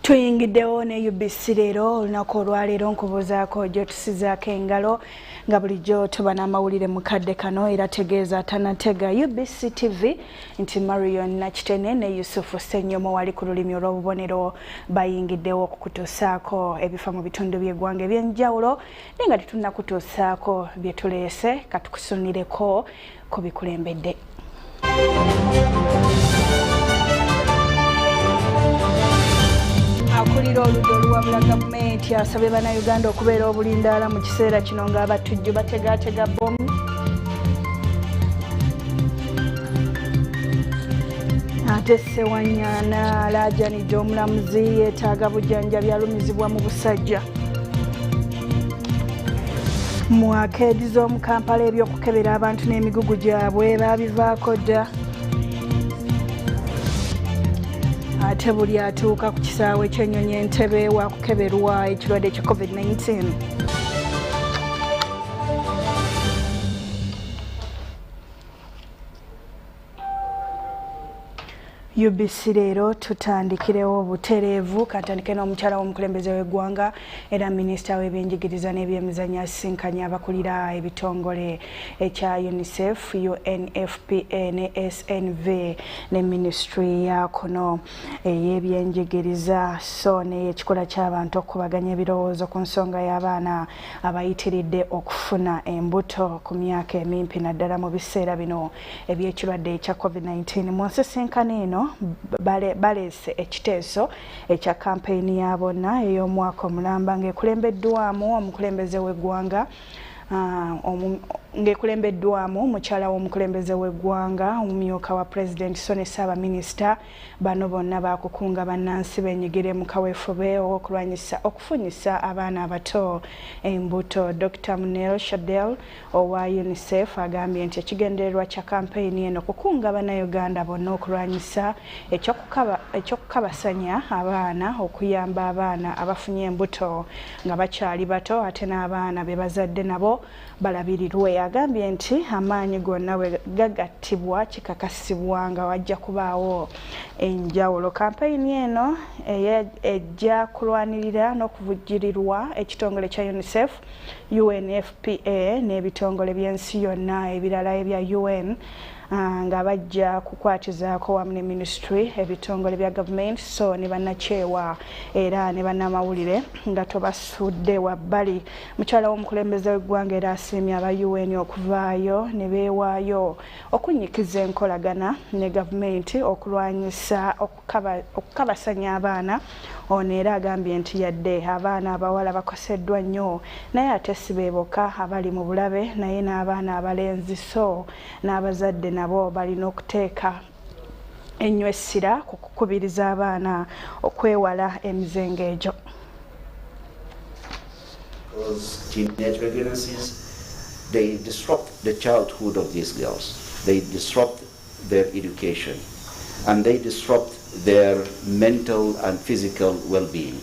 Tuyingiddewo ne UBC LEERO olunaku olwaleero nkubuuzaako gye tusizaako engalo nga bulijjo tuba n'amawulire mu kadde kano era tegeeza tanatega UBC TV nti Marion Nakitene ne Yusufu Ssenyomo wali ku lulimi olw'obubonero bayingiddewo okukutuusaako ebifa mu bitundu by'eggwanga eby'enjawulo naye nga tetunnakutuusaako bye tuleese katukusunireko ku bikulembedde. Akulira oludda oluwabula gavumenti asabye bannayuganda okubeera obulindaala mu kiseera kino ng'abatujju bategaatega bbomu. Ate Ssewanyana alaajanidde omulamuzi yeetaaga bujjanjabi alumizibwa mu busajja. Mu akeedi z'omu Kampala eby'okukebera abantu n'emigugu gyabwe baabivaako dda. Ate buli atuuka ku kisaawe ky'ennyonyi Entebbe wa kukeberwa ekirwadde kya COVID-19. UBC LEERO tutandikirewo obutereevu katandike n'omukyala w'omukulembeze w'eggwanga era minisita w'ebyenjigiriza n'ebyemizannyo asisinkanye abakulira ebitongole ekya UNICEF, UNFPA ne SNV ne ministry ya kuno ey'ebyenjigiriza so n'ey'ekikola ky'abantu okubaganya ebirowoozo ku nsonga y'abaana abayitiridde okufuna embuto ku myaka emimpi naddala mu biseera bino eby'ekirwadde ekya COVID-19. Mu nsisinkano eno baleese ekiteeso ekya kampeyini ya bonna ey'omwaka omulamba ng'ekulembeddwamu omukulembeze w'eggwanga ng'ekulembeddwamu mukyala w'omukulembeze w'eggwanga omumyuka wa pulezidenti so ne ssaabaminisita bano bonna baakukunga bannansi beenyigire mu kaweefube ow'okulwanyisa okufunyisa abaana abato embuto. Dr. Munel Shadel owa UNICEF agambye nti ekigendererwa kya kampeyini eno kukunga bannayuganda bonna okulwanyisa ekyokukabasanya abaana okuyamba abaana abafunye embuto nga bakyali bato ate n'abaana be bazadde nabo balabirirwe. Agambye nti amaanyi gonna bwe gagattibwa kikakasibwa nga wajja kubaawo enjawulo. Kampeyini eno ejja kulwanirira n'okuvujjirirwa ekitongole kya UNICEF, UNFPA n'ebitongole by'ensi yonna ebirala ebya UN nga bajja kukwatizaako wamu ne ministry ebitongole bya gavumenti so ne bannakyewa era ne bannamawulire nga tobasudde wabbali. Mukyala w'omukulembeze w'eggwanga era asiimye aba UN okuvaayo ne beewaayo okunnyikiza enkolagana ne gavumenti okulwanyisa okukabasanya abaana. Ono era agambye nti yadde abaana abawala bakoseddwa nnyo naye ate si beeboka abali mu bulabe naye n'abaana abalenzi so n'abazadde nabo balina okuteeka ennyo essira ku kukubiriza abaana okwewala emizengo egyo. Because teenage pregnancies, they disrupt the childhood of these girls. They disrupt their education and they disrupt their mental and physical well-being.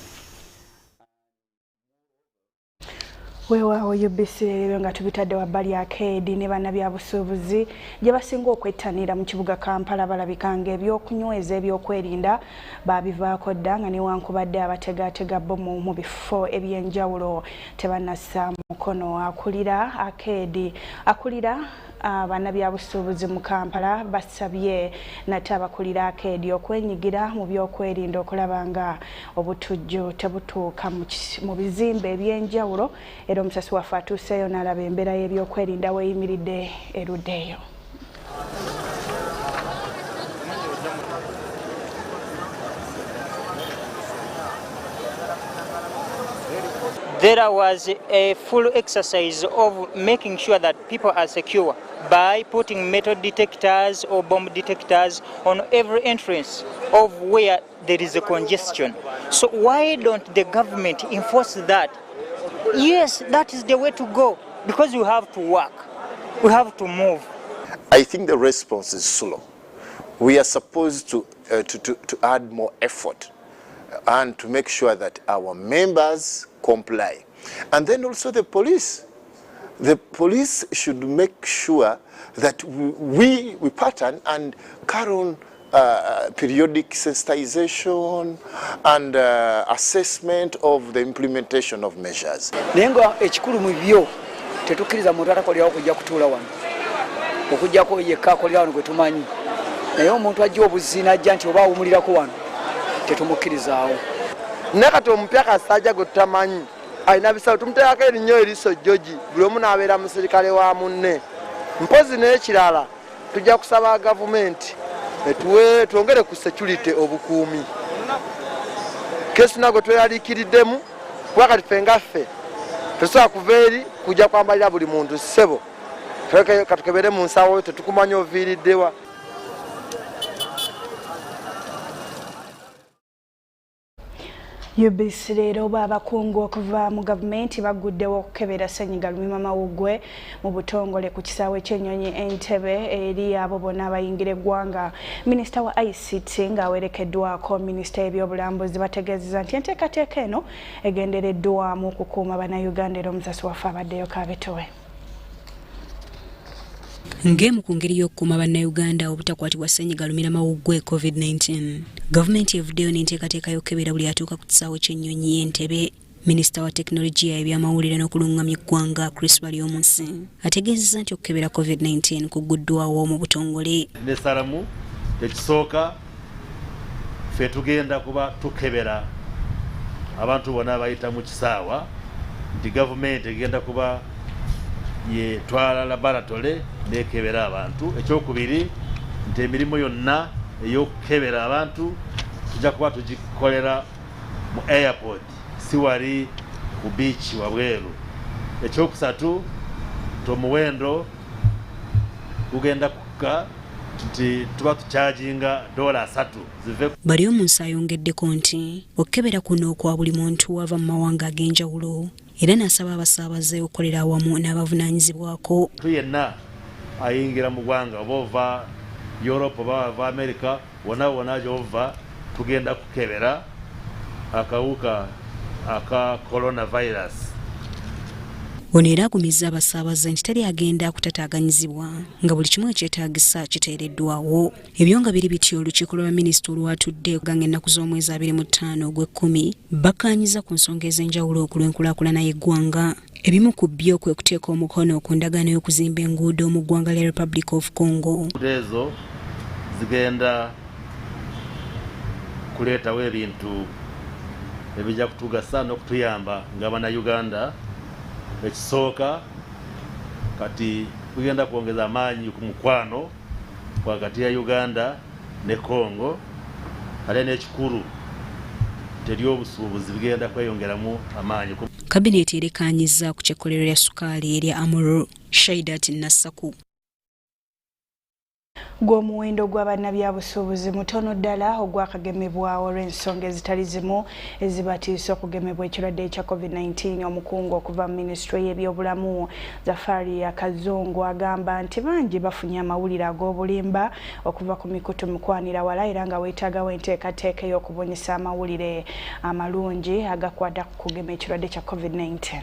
Weewaawo UBC LEERO nga tubitadde wabbali akeedi ne bannabyabusuubuzi gye basinga okwettanira mu kibuga Kampala balabika ng'ebyokunyweza ebyokwerinda baabivaako dda nga newankubadde abategaatega bbomu mu bifo eby'enjawulo tebannassa mukono. Akulira akeedi bannabyabusuubuzi mu Kampala basabye nate abakulira akeedi okwenyigira mu byokwerinda okulaba nga obutujju tebutuuka mu bizimbe eby'enjawulo era omusasi waffe atuuseeyo n'alaba embeera y'ebyokwerinda weeyimiridde erudda eyo. There was a full exercise of making sure that people are secure by putting metal detectors or bomb detectors on every entrance of where there is a congestion. So why don't the government enforce that? Yes, that is the way to go because we have to work, we have to move. I think the response is slow. We are supposed to add more effort and to make sure that our members comply. And then also the police. The police should make sure that we pattern and carry on periodic sensitization and assessment of the implementation of measures. Nenga ekikulu mu byo tetukiriza muntu atakolera okujja kutuula wano okujja ko yekka akolera wano gwe tumanyi naye omuntu ajja obuzina ajja nti oba awumulirako wano tetumukirizaawo nakati omupya kasajja gwe tutamanyi alina bisawo tumuteekako erinnya eriiso George buli omu n'abeera musirikale wa munne mpozi n'ekirala tujja kusaba gavumenti twongere ku security obukuumi kesi nago tweyaliikiriddemu wakati ffe nga ffe tesobola kuva eri kujja kwambalira buli muntu ssebo katukebere mu nsawo tetukumanya oviiriddewa. UBC LEERO abakungu okuva mu gavumenti baguddewo okukebera ssennyiga lumiimamawuggwe mu butongole ku kisaawe ky'ennyonyi Entebbe eri abo bonna abayingira eggwanga. Minisita wa ICT ng'awerekeddwako minisita y'ebyobulambuzi bategeezezza nti enteekateeka eno egendereddwamu okukuuma bannayuganda era omusasi waffe abaddeyo Kabetowe. Ngemu ku ngeri y'okukuuma bannayuganda obutakwatibwa ssennyiga lumiimamawuggwe COVID-19 gavumenti evuddeyo n'enteekateeka y'okukebera buli atuuka ku kisaawe ky'ennyonyi Entebbe. Minisita wa tekinologiya ebyamawulire n'okulungamya eggwanga Chris Baryomunsi ategeezezza nti okukebera COVID-19 kuguddwawo mu butongole. Nesalamu tekisooka ffe tugenda kuba tukebera abantu bonna abayita mu kisaawa nti gavumenti egenda kuba yetwala laboratory nekebera abantu. Ekyokubiri nti emirimu yonna ey'okukebera abantu tujja kuba tugikolera mu airport si wali ku beach wabweru. Ekyokusatu omuwendo gugenda kukka nti tuba tucharginga $3 zive. Baryomunsi ayongeddeko nti okukebera kuno kwa buli muntu ava mu mawanga ag'enjawulo era n'asaba abasaabaze okukolera awamu n'abavunaanyizibwako. Yenna ayingira mu ggwanga oba ova Europe oba ova America wona gy'ova tugenda kukebera akawuka aka coronavirus. Ono era agumizza abasaabaze nti teri agenda kutataaganyizibwa nga buli kimu ekyetaagisa kiteereddwawo. Ebyo nga biri bityo olukiiko lwa minisita olwatudde okuganga ennaku z'omwezi 25 Ogw'ekkumi bakkaanyiza ku nsonga ez'enjawulo okulw'enkulaakulana y'eggwanga. Ebimu ku byo kwe kuteeka omukono ku ndagaano y'okuzimba enguudo mu ggwanga lya Republic of Congo. Ezo zigenda kuleetawo ebintu ebijja kutugasa n'okutuyamba ng'Abannayuganda. Ekisooka kati tugenda kwongeza amaanyi ku mukwano wakati ya Uganda ne Congo ate n'ekikulu teri obusuubuzi bigenda kweyongeramu amaanyi. Kabineti erekaanyiza ku kyekolero lya sukaali erya Amuru Shaidat Nassaku. Gw'omuwendo gw'abannabyabusuubuzi mutono ddala ogwakagemebwawo olw'ensonga ezitali zimu ezibatiisa okugemebwa ekirwadde ekya COVID-19. Omukungu okuva mu minisitule y'ebyobulamu Zafari Akazungu agamba nti bangi bafunye amawulire ag'obulimba okuva ku mikutu mikwanira-wala era nga weetaagawo enteekateeka ey'okubunyisa amawulire amalungi agakwata ku kugema ekirwadde kya COVID-19.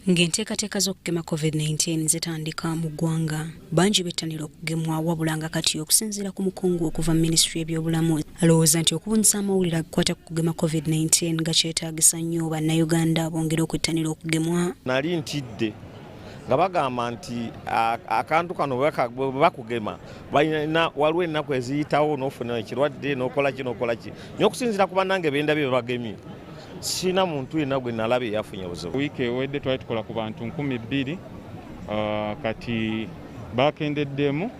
Ng'enteekateeka z'okugema COVID-19 zitandika mu ggwanga bangi bettanira okugemwa wabula nga kati okusinziira ku mukungu okuva mu minisitule y'ebyobulamu alowooza nti okubunyisa amawulire agakwata ku kugema COVID-19 gakyetaagisa nnyo bannayuganda bongere okwettanira okugemwa. Nali ntidde nga bagamba nti akantu kano bwe bakugema waliwo ennaku eziyitawo n'ofuna ekirwadde n'okola ki naye okusinziira ku bannange bendabye bagemye sina muntu yenna gwe nalabye yafunye obuzibu. Wiiki ewedde twali tukola ku bantu 2,000 kati bakendeddemu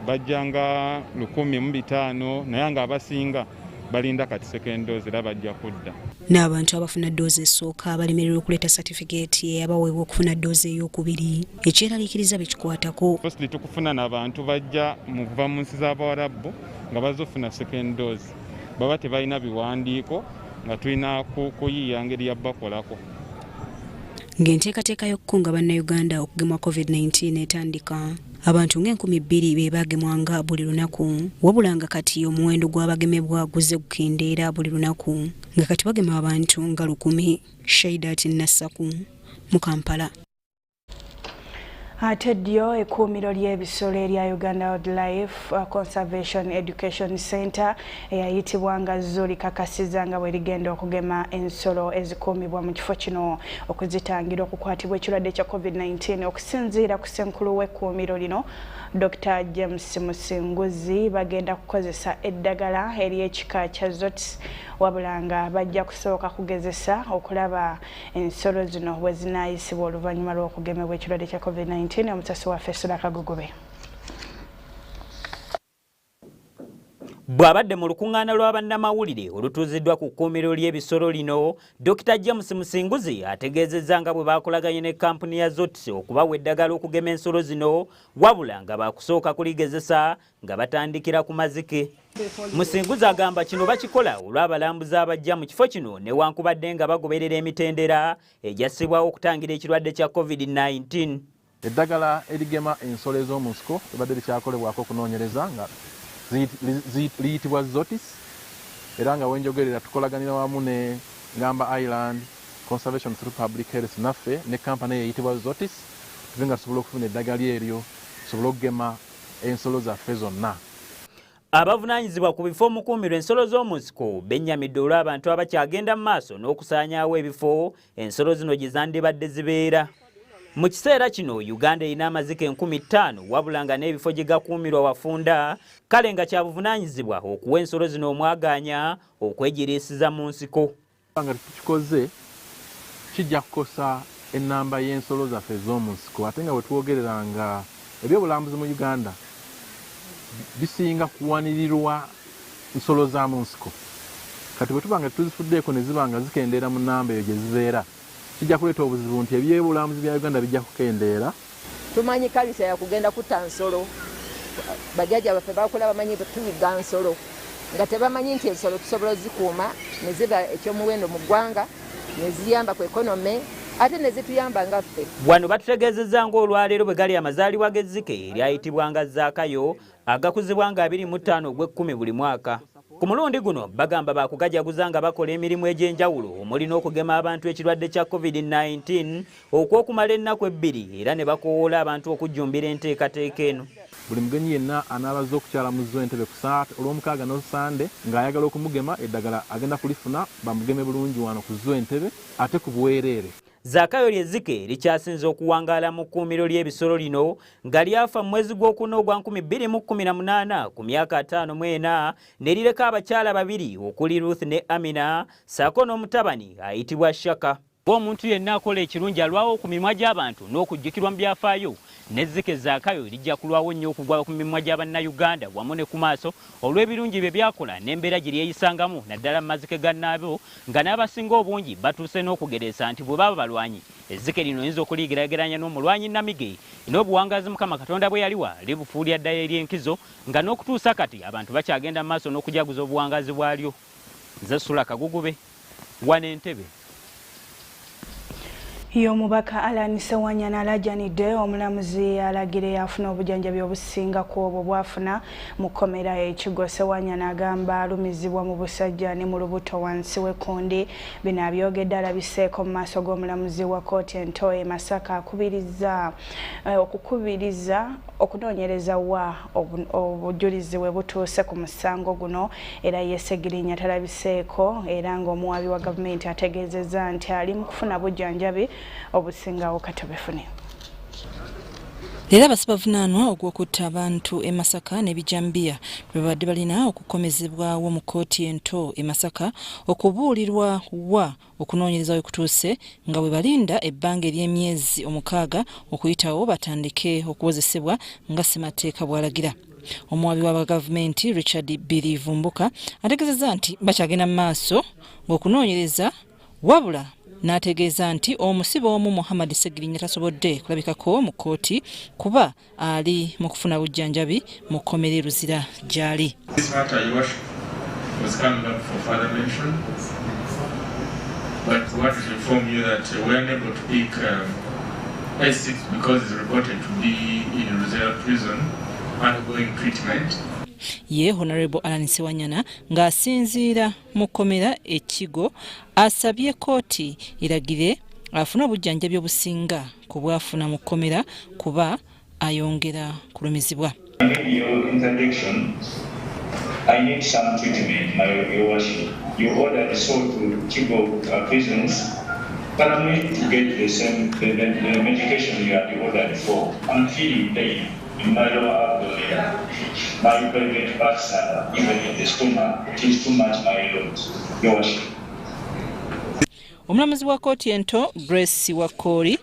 bajjanga 1,500 naye nga abasinga balinda kati second dose era bajja kudda. N'abantu abafuna doozi esooka balemererwa okuleeta satifikeeti abaweebwa okufuna doozi ey'okubiri ekyeraliikiriza bekikwatako. Firstly tukufuna n'abantu bajja mu kuva mu nsi z'Abawarabu nga bazofuna second dose baba tebalina biwandiiko nga tulina kuyiiya ngeri ya bakolako. Ng'enteekateeka y'okukunga bannayuganda okugemwa COVID-19 etandika abantu nga2,000 be baagemwanga buli lunaku wabula nga kati omuwendo gw'abagemebwa guzze gukendeera buli lunaku nga kati bagema abantu nga 1,000. Shaidat Nassaku mu Kampala. Ate ddyo ekkuumiro ly'ebisolo erya Uganda Wildlife Conservation Education Center eyayitibwa nga zo likakasiza nga bwe ligenda okugema ensolo ezikuumibwa mu kifo kino okuzitangira okukwatibwa ekirwadde kya COVID-19 okusinziira ku ssenkulu w'ekkuumiro lino Dr. James Musinguzi bagenda kukozesa eddagala ery'ekika kya zotis wabula nga bajja kusooka kugezesa okulaba ensolo zino bwe zinaayisibwa oluvannyuma lw'okugemebwa ekirwadde kya COVID-19. Omusasi waffe Sula Kagugobe. Bw'abadde mu lukuŋŋaana lw'abannamawulire olutuuziddwa ku kkuumiro ly'ebisolo lino, Dr. James Musinguzi ategeezezza nga bwe baakolaganye ne kampuni ya Zotis okubawa eddagala okugema ensolo zino wabula nga baakusooka kuligezesa nga batandikira ku mazike. Musinguzi agamba kino bakikola olw'abalambuzi abajja mu kifo kino newankubadde nga bagoberera emitendera egyassibwawo okutangira ekirwadde kya COVID-19. Eddagala erigema ensolo ez'omu nsiko libadde likyakolebwako okunoonyereza nga liyitibwa Zotis era nga wenjogerera tukolaganira wamu ne Ngamba Island Conservation through Public Health naffe ne kampani eyitibwa Zotis tuve nga tusobola okufuna eddagala eryo tusobole okugema ensolo zaffe zonna. Abavunaanyizibwa ku bifo mu kkuumiro ensolo z'omu nsiko bennyamidde olw'abantu abakyagenda mu maaso n'okusaanyaawo ebifo ensolo zino gye zandibadde zibeera. Mu kiseera kino Uganda erina amazike 5000 wabula nga n'ebifo gye gakuumirwa wafunda, kale nga kyabuvunaanyizibwa okuwa ensolo zino omwagaanya okwegiriisiza mu nsiko. Nga tukikoze kijja kukosa ennamba y'ensolo zaffe ez'omu nsiko ate nga bwe twogerera nga ebyobulambuzi mu Uganda bisinga kuwanirirwa nsolo za mu nsiko. Kati bwe tuba nga tuzifuddeeko ne ziba nga zikendeera mu nnamba eyo gye zibeera kijja kuleeta obuzibu nti ebyobulamuzi bya Uganda bijja kukendeera. Tumanyi kabisa ya kugenda kutta nsolo, bajjajja baffe bakola bamanyi tuyiga nsolo nga tebamanyi nti ensolo tusobola zikuuma ne ziba ekyomuwendo mu ggwanga ne ziyamba ku ekonome ate ne zituyamba nga ffe. Wano batutegeezezza ng'olwaleero bwe gali amazaalibwa g'ezzike eryayitibwanga Zaakayo agakuzibwa nga 25 ogw'ekkumi buli mwaka. Ku mulundi guno bagamba bakugajaguza nga bakola emirimu egy'enjawulo omuli n'okugema abantu ekirwadde kya COVID-19 okw'okumala ennaku 2 era ne bakoowoola abantu okujjumbira enteekateeka eno. Buli mugenyi yenna anaabaza okukyala mu zo Entebbe ku Ssande olw'omukaaga n'Olusande ng'ayagala okumugema eddagala agenda kulifuna bamugeme bulungi wano ku zo Entebbe ate ku bwereere. Zaakayo ly'ezzike likyasinze okuwangaala mu kkuumiro ly'ebisolo lino nga lyafa mu mwezi gw'okuna ogwa 2018 ku myaka 54 ne lireka abakyala 2 okuli Ruth ne Amina ssaako n'omutabani ayitibwa Shaka. Omuntu yenna akola ekirungi alwawo ku mimwa gy'abantu n'okujjukirwa mu byafaayo n'ezzike Zaakayo lijja kulwawo nnyo okugwa ku mimwa gy'Abannayuganda wamu ne ku maaso olw'ebirungi bye byakola n'embeera gye lyeyisangamu naddala mu mazike gannaabo nga n'abasinga obungi batuuse n'okugereesa nti bwe baba balwanyi ezzike lino oyinza okuligeraageranya n'omulwanyi Namige n'obuwangazi Mukama Katonda bwe yaliwa libufuulya ddala ery'enkizo nga n'okutuusa kati abantu bakyagenda mu maaso n'okujaguza obuwangazi bwalyo. Nze Sula Kagugube, wano Entebbe. Y'omubaka Alan Sewanyana alajanidde omulamuzi alagire yafuna obujjanjabi obusinga ku obwo bwafuna mu kkomera ekigo. Sewanyana agamba alumizibwa mu busajja ne mu lubuto wansi w'ekkundi. Bino abyogedde alabiseeko mu maaso g'omulamuzi wa kkooti ento e Masaka okukubiriza okunoonyereza wa obujulizi bwe butuuse ku musango guno era yeesegirinya talabiseeko era ng'omuwabi wa gavumenti ategeezezza nti ali mu kufuna bujjanjabi obusingawo katobefune. Leero abasibavunaanwa ogw'okutta abantu e Masaka ne Bijambiya bwe badde balina okukomezebwawo mu kkooti ento e Masaka okubuulirwa wa okunoonyereza we kutuuse nga bwe balinda ebbanga ery'emyezi 6 okuyitawo batandike okuwozesebwa nga ssemateeka bw'alagira. Omuwabi wa gavumenti Richard Birivumbuka ategeezezza nti bakyagenda mu maaso ng'okunoonyereza wabula n'ategeeza nti omusibe omu Muhammad Segirinya tasobodde kulabikako mu kkooti kuba ali mu kufuna bujjanjabi mu kkomera Luzira gy'ali. Ye Honorable Alan Sewanyana ng'asinziira mu kkomera ekigo asabye kkooti eragire afuna obujjanjabi obusinga ku bwafuna mu kkomera kuba ayongera kulumizibwa. I need some treatment, your worship. You ordered the soul to Chigo prisons, but I'm need to get the medication you had ordered for. I'm feeling pain in my lower abdomen, my private parts, even in the stomach. It is too much, my lord, your worship. Omulamuzi wa kkooti ento Grace Wakoli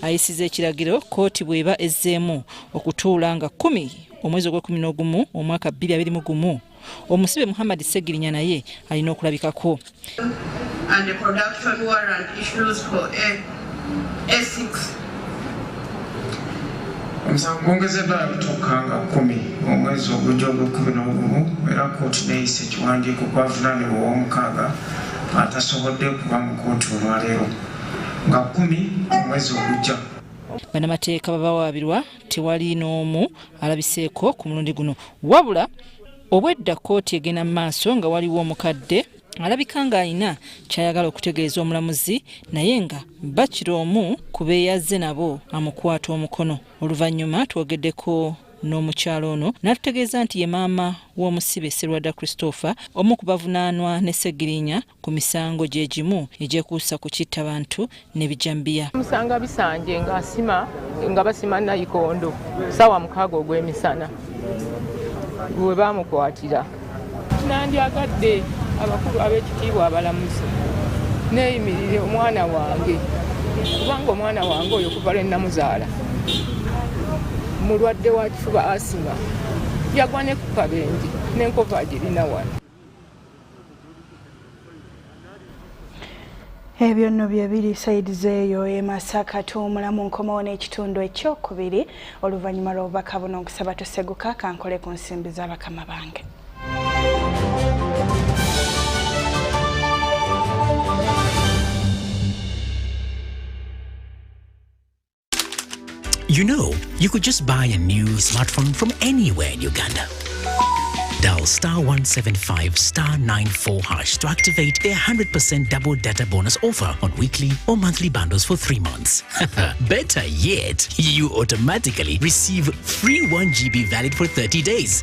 ayisiza ekiragiro kkooti bw'eba ezzeemu okutuula nga 10 omwezi ogw'Okwakubiri omwaka 2021 omusibe Muhammad Segirinya naye alina okulabikako. And the production warrant issues for A6. Omusango gwongezeddwa okutuuka nga 10 omwezi ogw'Okwakubiri era kkooti n'eyisa ekiwandiiko ku avunaanibwa ow'omukaaga atasobodde kuba mu kkooti olwaleero nga 10 omwezi ogujja. Bannamateeka babawaabirwa tewali n'omu alabiseeko ku mulundi guno wabula obwedda kkooti egenda mu maaso nga waliwo omukadde alabika ng'alina kyayagala okutegeeza omulamuzi naye nga bakiri omu ku beeyazze nabo amukwata omukono. Oluvannyuma twogeddeko n'omukyalo ono n'atutegeeza nti ye maama w'omusibe Sserwadda Christopher omu ku bavunaanwa ne Segirinya ku misango gye gimu egyekuusa ku kitta bantu ne bijambiya. Musanga bisanje nga basima nayikondo ssaawa 6 ogw'emisana bwe baamukwatira. Nandyagadde abakulu ab'ekitiibwa abalamuzi neeyimirire omwana wange kubanga omwana wange oyo kuva lwe namuzaala mulwadde wa kifuba asima yagwa ne ku kabenje n'enkova girina wano. Ebyo nno bye biri sayidi zeeyo e Masaka tuwumulamu nkomawo n'ekitundu ekyokubiri oluvannyuma lw'obubaka buno nkusaba toseguka kankole ku nsimbi z'abakama bange. You know, you could just buy a new smartphone from anywhere in Uganda. Dial *175 *94# to activate a 100% double data bonus offer on weekly or monthly bundles for 3 months. Better yet, you automatically receive free 1 GB valid for 30 days.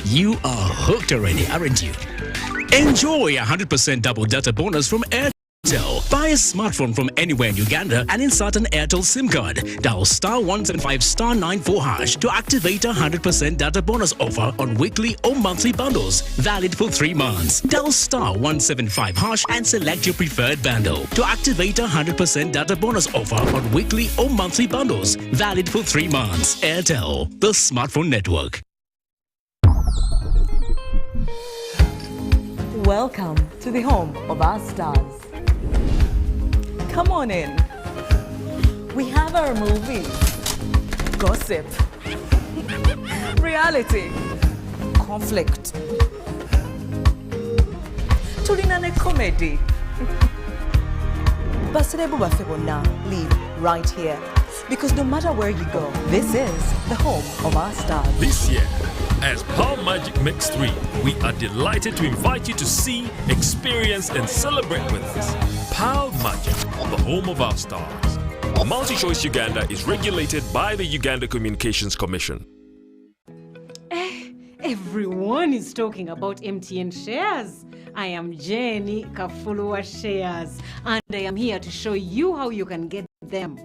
You are hooked already, aren't you? Enjoy a 100% double data bonus from Airtel. Buy a smartphone from anywhere in Uganda and insert an Airtel SIM card. Dial *175 *94# to activate a 100% data bonus offer on weekly or monthly bundles, valid for 3 months. Dial *175# and select your preferred bundle to activate a 100% data bonus offer on weekly or monthly bundles, valid for 3 months. Airtel, the smartphone network. Welcome to the home of our stars. Come on in. We have our movies, gossip, reality, conflict, tulinane comedy. Basirebu baffe bonna live right here. Because no matter where you go, this is the home of our stars. This year, as Power Magic Mix 3, we are delighted to invite you to see, experience and celebrate with us. Power Magic, the home of our stars. Multi-Choice Uganda is regulated by the Uganda Communications Commission. Everyone is talking about MTN shares. I am Jenny Kafulua Shares, and I am here to show you how you can get them.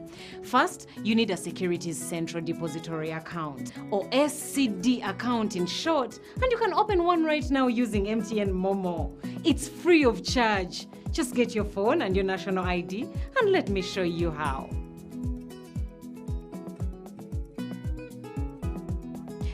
First, you need a Securities Central Depository account, or SCD account in short, and you can open one right now using MTN Momo. It's free of charge. Just get your phone and your national ID, and let me show you how.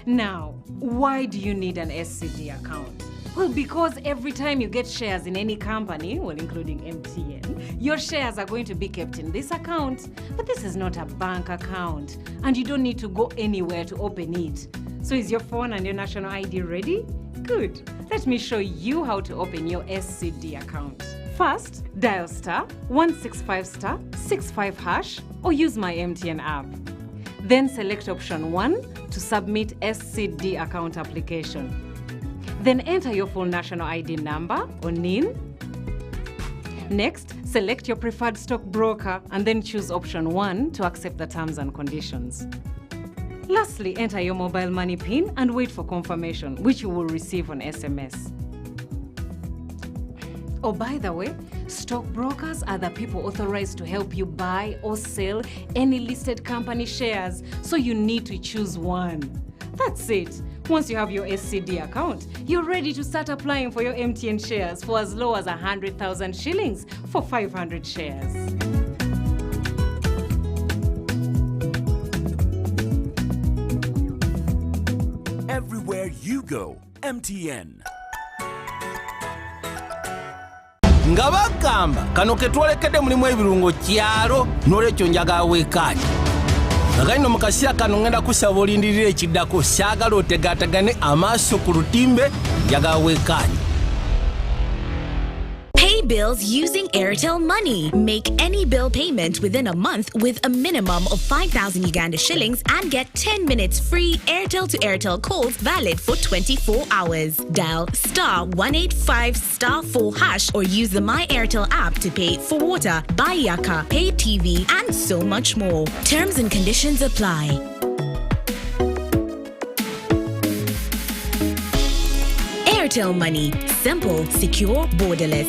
Now, why do you need an SCD account? Well, because every time you get shares in any company, well, including MTN, your shares are going to be kept in this account. But this is not a bank account, and you don't need to go anywhere to open it. So is your phone and your national ID ready? Good. Let me show you how to open your SCD account. First, dial *165*65# or use my MTN app. Then select option 1 to submit SCD account application. Then enter your full national ID number or NIN. Next, select your preferred stockbroker and then choose option 1 to accept the terms and conditions. Lastly, enter your mobile money PIN and wait for confirmation, which you will receive on SMS. Oh, by the way, stockbrokers are the people authorized to help you buy or sell any listed company shares, so you need to choose one. That's it. Once you have your SCD account, you're ready to start applying for your MTN shares for as low as 100,000 shillings for 500 shares. Everywhere you go, MTN. nga bagamba kano ke twolekedde mulimu ebirungo kyalo n'olwekyo njagala weekaaji akali no mu kaseera kano ngenda kusaba olindirira ekiddako saagala otegaatagane amaaso ku lutimbe njagala weekaaji. Pay bills using Airtel Money. Make any bill payment within a month with a minimum of 5,000 Uganda shillings and get 10 minutes free Airtel to Airtel calls valid for 24 hours. Dial *185*4# or use the My Airtel app to pay for water, buy yaka, pay TV and so much more. Terms and conditions apply. Airtel Money. Simple, secure, borderless.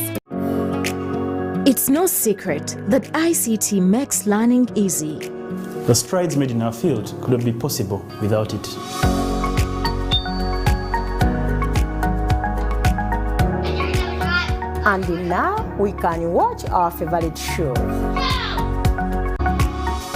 It's no secret that ICT makes learning easy. The strides made in our field couldn't be possible without it. And now we can watch our favorite show.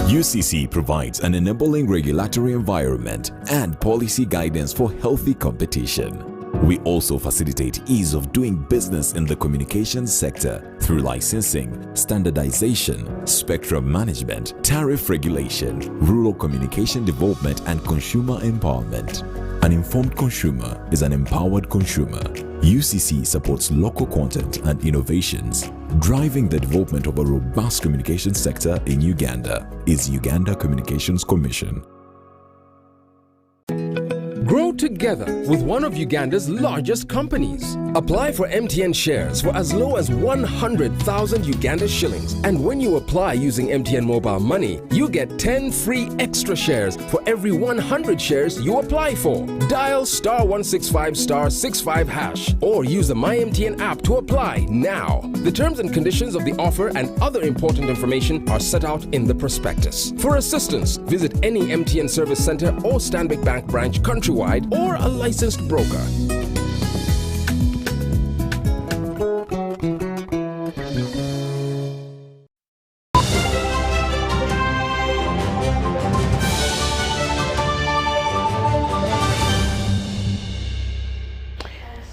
UCC provides an enabling regulatory environment and policy guidance for healthy competition. We also facilitate ease of doing business in the communications sector through licensing, standardization, spectrum management, tariff regulation, rural communication development, and consumer empowerment. An informed consumer is an empowered consumer. UCC supports local content and innovations. Driving the development of a robust communication sector in Uganda is Uganda Communications Commission. Grow together with one of Uganda's largest companies. Apply for MTN shares for as low as 100,000 Uganda shillings. And when you apply using MTN mobile money, you get 10 free extra shares for every 100 shares you apply for. Dial *165*65# or use the My MTN app to apply now. The terms and conditions of the offer and other important information are set out in the prospectus. For assistance, visit any MTN service center or Stanbic Bank branch countrywide or a licensed broker.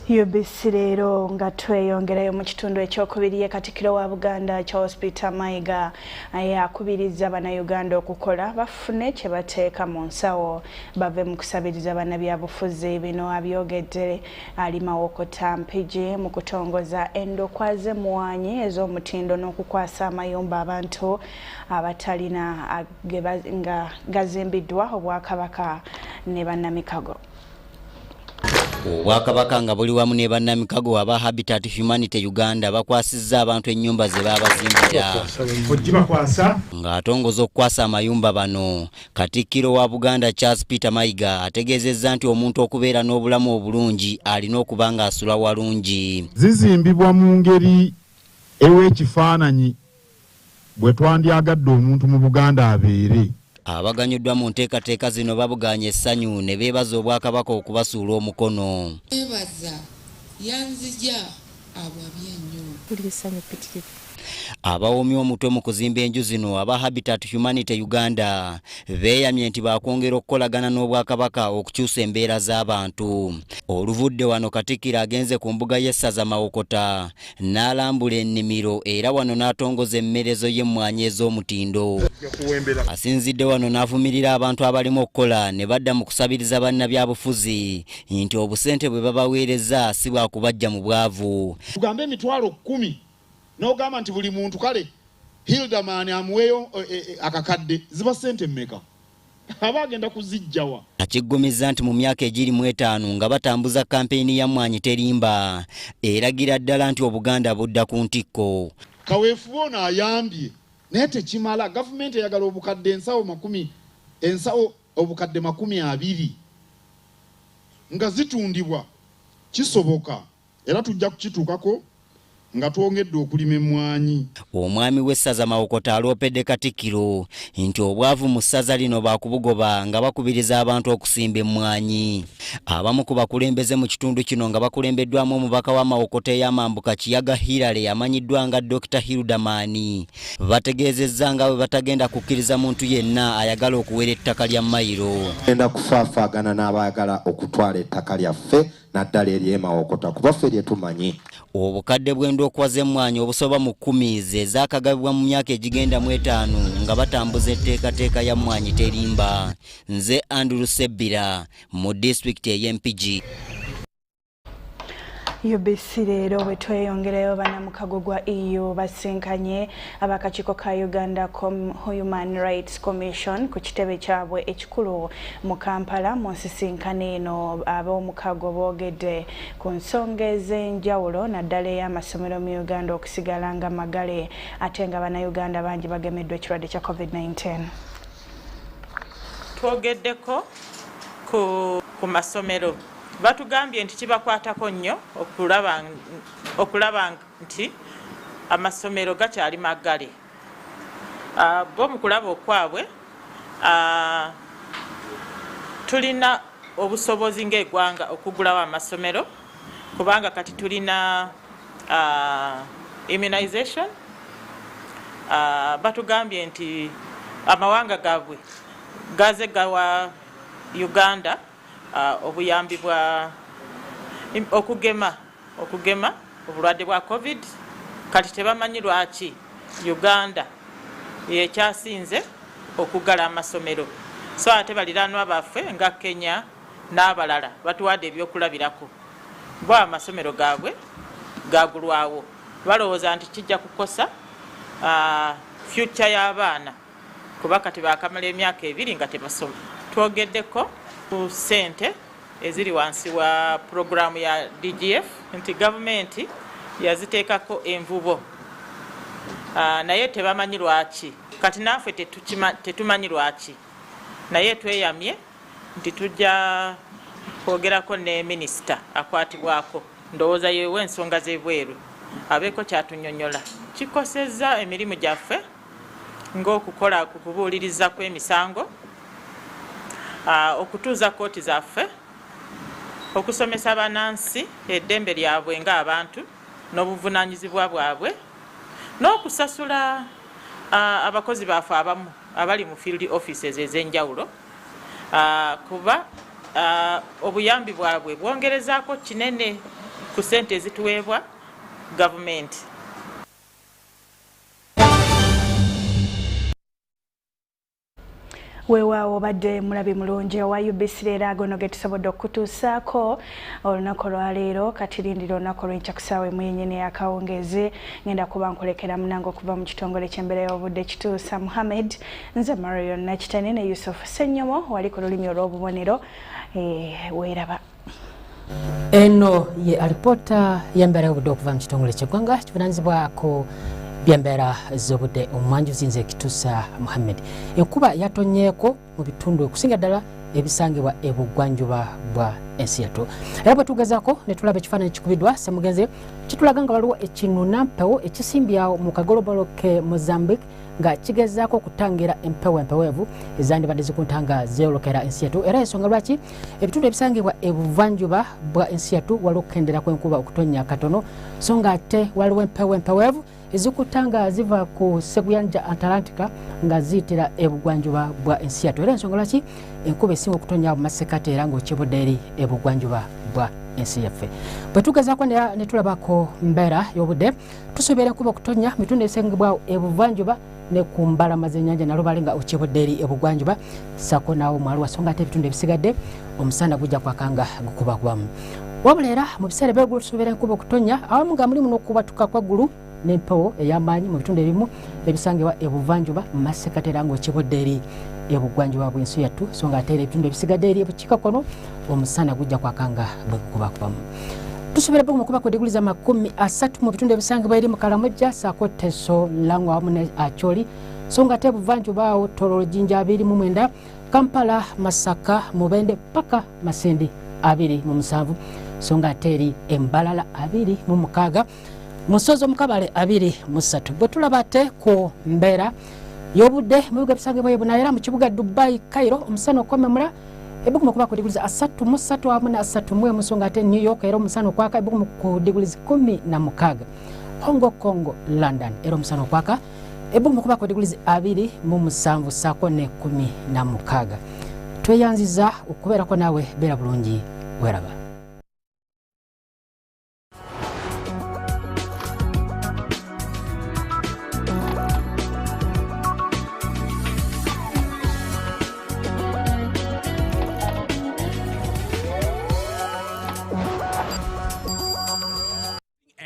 UBC LEERO nga tweyongerayo mu kitundu ekyokubiri Katikkiro wa Buganda Charles Peter Mayiga yakubiriza Bannayuganda okukola bafune kye bateeka mu nsawo bave mu kusabiriza bannabyabufuzi. Bino abyogedde ali Mawokota Mpigi mu kutongoza endokwa z'emmwanyi ez'omutindo n'okukwasa amayumba abantu abatalina nga gazimbiddwa Obwakabaka ne bannamikago. Obwakabaka nga buli wamu ne bannamikago aba Habitat Humanity Uganda bakwasizza abantu ennyumba ze baabazimbira ng'atongoza okukwasa amayumba bano. Katikkiro wa Buganda Charles Peter Mayiga ategeezezza nti omuntu okubeera n'obulamu obulungi alina okuba ng'asula walungi. Zizimbibwa mu ngeri ew'ekifaananyi bwe twandyagadde omuntu mu Buganda abeere. Abaganyuddwa mu nteekateeka zino babuganya essanyu ne beebaza Obwakabaka okubasuula omukono. Beebaza yanzija abwabye nnyo. Tuli essanyu ppitirivu. Abawoomya omutwe mu kuzimba enju zino aba Habitat Humanity Uganda beeyamye nti baakwongera okukolagana n'Obwakabaka okukyusa embeera z'abantu. Oluvudde wano Katikkiro agenze ku mbuga y'essaza Mawokota n'alambula ennimiro era wano n'atongoza emmerezo y'emmwanyi ez'omutindo. Asinzidde wano n'avumirira abantu abalimu okukola ne badda mu kusabiriza bannabyabufuzi nti obusente bwe babaweereza si bwa kubajja mu bwavu. Tugambe emitwalo 10 n'ogamba nti buli muntu kale Hildaman amuweeyo akakadde ziba sente mmeka aba agenda kuzijjawa. Akiggumiza nti mu myaka egiri mu 5 nga batambuza kampeyini ya mmwanyi terimba eragira ddala nti Obuganda budda ku ntikko. kaweefube ono ayambye naye tekimala. Gavumenti eyagala obukadde ensawo obukadde 20 nga zitundibwa. Kisoboka era tujja kukituukako nga twongedde okulima emmwanyi. Omwami w'essaza Mawokota aloopedde Katikkiro nti obwavu mu ssaza lino baakubugoba nga bakubiriza abantu okusimba emmwanyi. Abamu ku bakulembeze mu kitundu kino nga bakulembeddwamu omubaka wa Mawokota ey'amambuka Kiyaga Hilary amanyiddwa nga Dr. Hilda Maani bategeezezza nga bwe batagenda kukkiriza muntu yenna ayagala okuwera ettaka lya Mayiro. Genda kufaafaagana n'abaagala okutwala ettaka lyaffe naddala ery'e Mawokota kuba ffe lye tumanyi. Obukadde bw'endokwa z'emmwanyi obusoba mu 10 ze zaakagabibwa mu myaka egigenda mu 5 nga batambuza etteekateeka ya mmwanyi terimba. Nze Andrew Sebbira mu disitulikiti ey'Empigi. UBC leero bwe tweyongerayo bannamukago gwa EU basinkanye abakakiiko ka Uganda Human Rights Commission ku kitebe kyabwe ekikulu mu Kampala. Mu nsisinkano eno ab'omukago boogedde ku nsonga ez'enjawulo naddala ey'amasomero mu Uganda okusigala nga magale ate nga bannayuganda bangi bagemeddwa ekirwadde kya COVID-19. Twogeddeko ku masomero. Batugambye nti kibakwatako nnyo okulaba nti amasomero gakyali magale. Bo mu kulaba okwabwe tulina obusobozi ng'eggwanga okugulawo amasomero kubanga kati tulina immunization. Batugambye nti amawanga gaabwe gaze gawa Uganda obuyambi bwa okugema obulwadde bwa COVID. Kati tebamanyi lwaki Uganda yekyasinze okugala amasomero. So ate baliranwa baffe nga Kenya n'abalala batuwadde ebyokulabirako. Bo amasomero gaabwe gagulwawo. Balowooza nti kijja kukosa future y'abaana kuba kati baakamala emyaka 2 nga tebasoma. Twogeddeko ku ssente eziri wansi wa programu ya DGF nti gavumenti yaziteekako envubo. Naye tebamanyi lwaki. Kati naffe tetumanyi lwaki. Naye tweyamye nti tujja kwogerako ne minisita akwatibwako. Ndowooza yewe ensonga z'ebweru abeeko kyatunyonnyola. Kikosezza emirimu gyaffe ng'okukola ku kubuuliriza kw'emisango, okutuuza kooti zaffe, okusomesa abannansi eddembe lyabwe ng'abantu n'obuvunaanyizibwa bwabwe, n'okusasula abakozi baffe abamu abali mu field offices ez'enjawulo kuba obuyambi bwabwe bwongerezaako kinene ku ssente ezituweebwa gavumenti. Weewaawo badde mulabi mulungi owa UBC leero agono ge tusobodde okutuusaako olunaku lwaleero. Kati lindira olunaku lw'enkya ku ssaawa emu yennyini ey'akawungeezi. Ngenda kuba nkulekera munange okuva mu kitongole ky'embeera y'obudde kituusa Muhammad. Nze Marion Nakitene ne Yusuf Ssenyomo wali ku lulimi olw'obubonero. Weeraba. Eno ye alipoota y'embeera y'obudde okuva mu kitongole ky'eggwanga kivunaanyizibwako byembeera z'obudde omwanjuzi nze Kituusa Muhammad. Enkuba yatonyeeko mu bitundu okusinga ddala ebisangibwa ebugwanjuba bwa ensi yattu. Era bwe tugezaako ne tulaba ekifaananyi kikubiddwa ssemugenzi kitulaga nga waliwo ekinnunampewo ekisimbyawo mu kagolobolo ke Mozambique nga kigezaako okutangira empewo empeweevu ezandibadde zikuntanga zeolokera ensi yattu. Era ensonga lwaki ebitundu ebisangibwa ebuvanjuba bwa ensi yattu waliwo okukendera kw'enkuba okutonnya katono so nga ate waliwo empewo empeweevu ezikutanga ziva ku seguyanja Atlantika nga ziyitira ebugwanjuba bwa ensi yattu. Era ensonga lwaki enkuba esinga okutonnya mu masekati era ng'okibudde eri ebugwanjuba bwa ensi yaffe. Bwe tugezaako ne tulabako mbeera y'obudde tusuubira enkuba okutonnya mitundu esangibwawo ebuvanjuba ne ku mbalama z'ennyanja nalubale nga okibudde eri ebugwanjuba ssaako naawo mwaliwa so nga ate ebitundu ebisigadde omusana gujja kwakanga gukubakubamu. Wabula era mu biseera by'eggulu tusuubira enkuba okutonnya awamu nga mulimu n'okubatuka kwaggulu n'empewo ey'amaanyi mu bitundu ebimu ebisangibwa ebuvanjuba mu masekati era ng'okibudde eri ebugwanjuba bw'ensi yattu so nga ate era ebitundu ebisigadde eri ebukiikakkono omusana gujja kwakanga bwe gukubakubamu. Tusobera bwo mukuba kudeguliza 30 mu bitundu ebisangibwa eri mu Karamoja Sakoteso Langwa amune Acholi songa tebu vanju bao Tororo Jinja 29 Kampala Masaka Mubende paka Masindi 27 songa teri Embalala 26 Musozo Mukabale 23 bwe tulabate ku mbera yobudde mu bibuga bisangibwa yebunayera mu kibuga Dubai Cairo omusano okwamemula ebuku mukuba kudeguliza 33 amune 31 musonga ate New York era omusano kwaka ebuku kudeguliza 16 Hong Kong London era omusano kwaka ebuku mukuba kudeguliza 27 sako ne 16 tweyanziza okubera ko nawe bera bulungi weraba.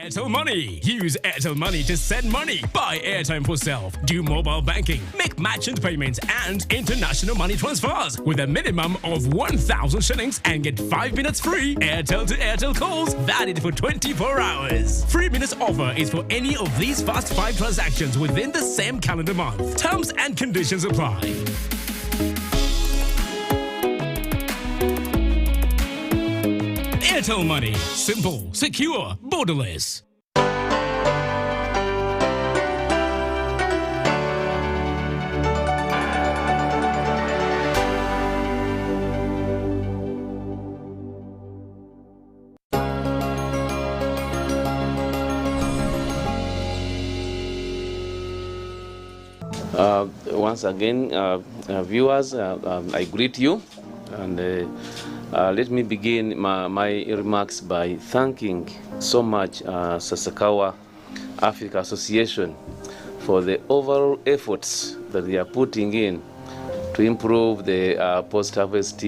Airtel Money. Use Airtel Money to send money, buy airtime for self, do mobile banking, make merchant payments and international money transfers with a minimum of 1,000 shillings and get 5 minutes free Airtel to Airtel calls valid for 24 hours. 3 minutes offer is for any of these fast 5 transactions within the same calendar month. Terms and conditions apply. Airtel Money. Simple, secure, borderless. Once again, viewers, I greet you, and let me begin my remarks by thanking so much Sasakawa Africa Association for the overall efforts that they are putting in to improve the post-harvest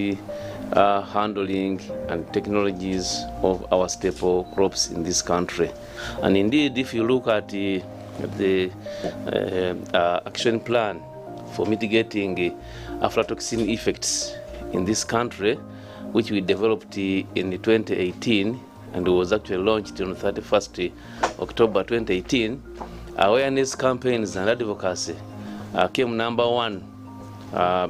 handling and technologies of our staple crops in this country. And indeed, if you look at the action plan for mitigating aflatoxin effects in this country, which we developed in 2018 and was actually launched on 31st October 2018, awareness campaigns and advocacy came #1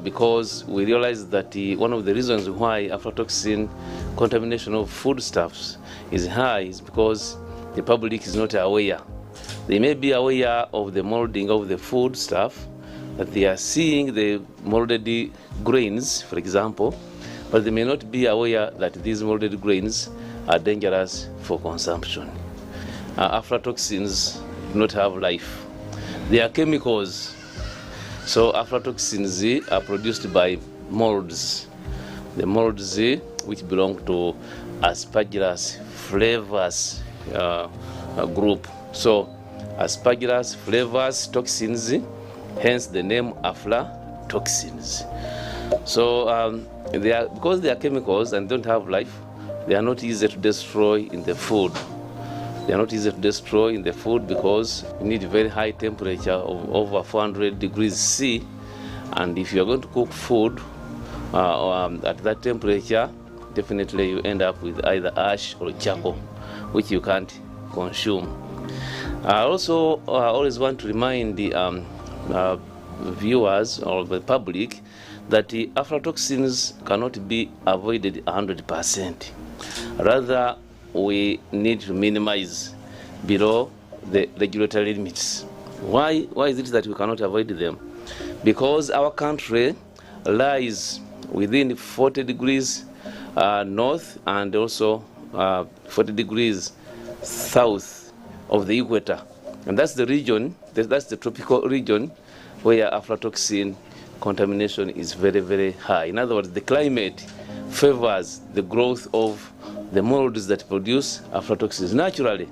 because we realized that one of the reasons why aflatoxin contamination of foodstuffs is high is because the public is not aware. They may be aware of the molding of the foodstuff, that they are seeing the molded grains, for example, but they may not be aware that these molded grains are dangerous for consumption. Aflatoxins do not have life. They are chemicals. So aflatoxins are produced by molds. The molds which belong to Aspergillus flavus group. So Aspergillus flavus toxins, hence the name aflatoxins. So because they are chemicals and don't have life, they are not easy to destroy in the food. They are not easy to destroy in the food because you need a very high temperature of over 400 degrees C, and if you are going to cook food at that temperature, definitely you end up with either ash or charcoal, which you can't consume. I also always want to remind the viewers or the public that the aflatoxins cannot be avoided 100%. Rather, we need to minimize below the regulatory limits. Why is it that we cannot avoid them? Because our country lies within 40 degrees north and also 40 degrees south of the equator. And that's the region, that's the tropical region where aflatoxin contamination is very, very high. In other words, the climate favors the growth of the molds that produce aflatoxins naturally.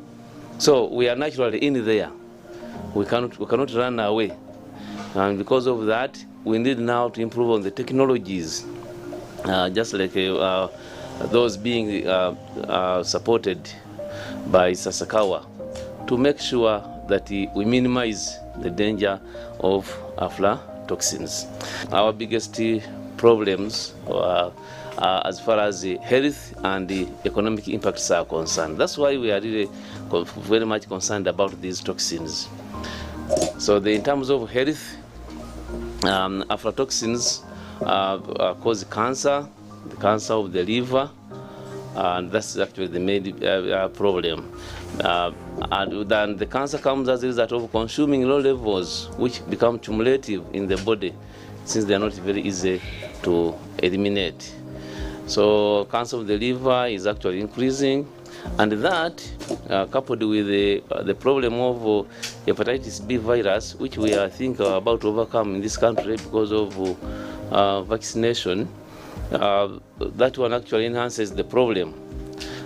So we are naturally in there. We cannot run away. And because of that, we need now to improve on the technologies, just like those being supported by Sasakawa, to make sure that we minimize the danger of aflatoxins. Our biggest problems as far as the health and the economic impacts are concerned. That's why we are really very much concerned about these toxins. So in terms of health, aflatoxins cause cancer, the cancer of the liver, and that's actually the main problem. And then the cancer comes as a result of consuming low levels, which become cumulative in the body, since they are not very easy to eliminate. So cancer of the liver is actually increasing, and that coupled with the problem of hepatitis B virus, which we I think are about to overcome in this country because of vaccination, that one actually enhances the problem.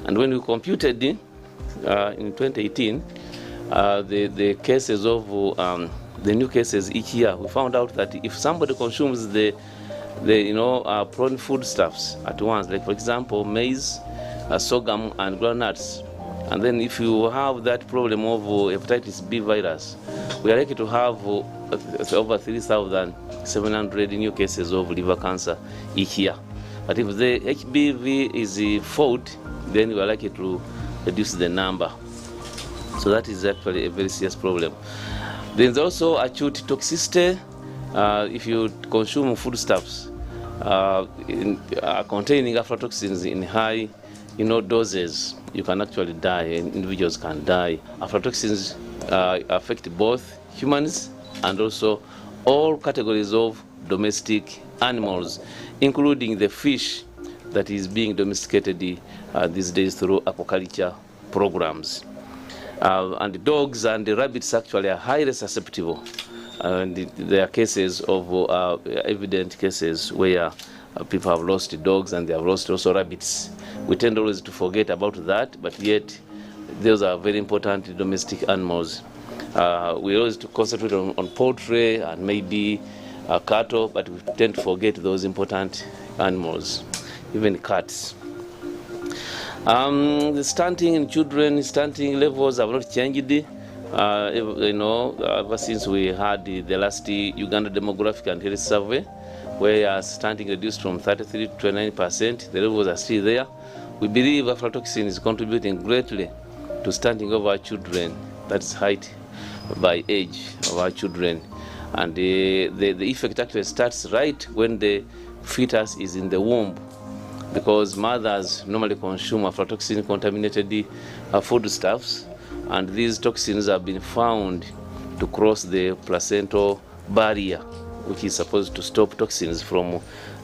And when we computed in 2018 the cases of the new cases each year, we found out that if somebody consumes the prawn foodstuffs at once, like for example maize, sorghum and groundnuts, and then if you have that problem of hepatitis B virus, we are likely to have over 3,700 new cases of liver cancer each year. But if the HBV is fought, then we are likely to reduce the number. So that is actually a very serious problem. There's also acute toxicity. If you consume foodstuffs containing aflatoxins in high doses, you can actually die, and individuals can die. Aflatoxins affect both humans and also all categories of domestic animals, including the fish that is being domesticated these days through aquaculture programs. And dogs and the rabbits actually are highly susceptible. And there are cases of evident cases where people have lost dogs and they have lost also rabbits. We tend always to forget about that, but yet those are very important domestic animals. We always concentrate on poultry and maybe cattle, but we tend to forget those important animals, even cats. The stunting in children, stunting levels have not changed. Ever since we had the last Uganda Demographic and Health Survey, where stunting reduced from 33 to 29%, the levels are still there. We believe aflatoxin is contributing greatly to stunting of our children, that's height by age of our children. And the effect actually starts right when the fetus is in the womb, because mothers normally consume aflatoxin contaminated foodstuffs, and these toxins have been found to cross the placental barrier, which is supposed to stop toxins from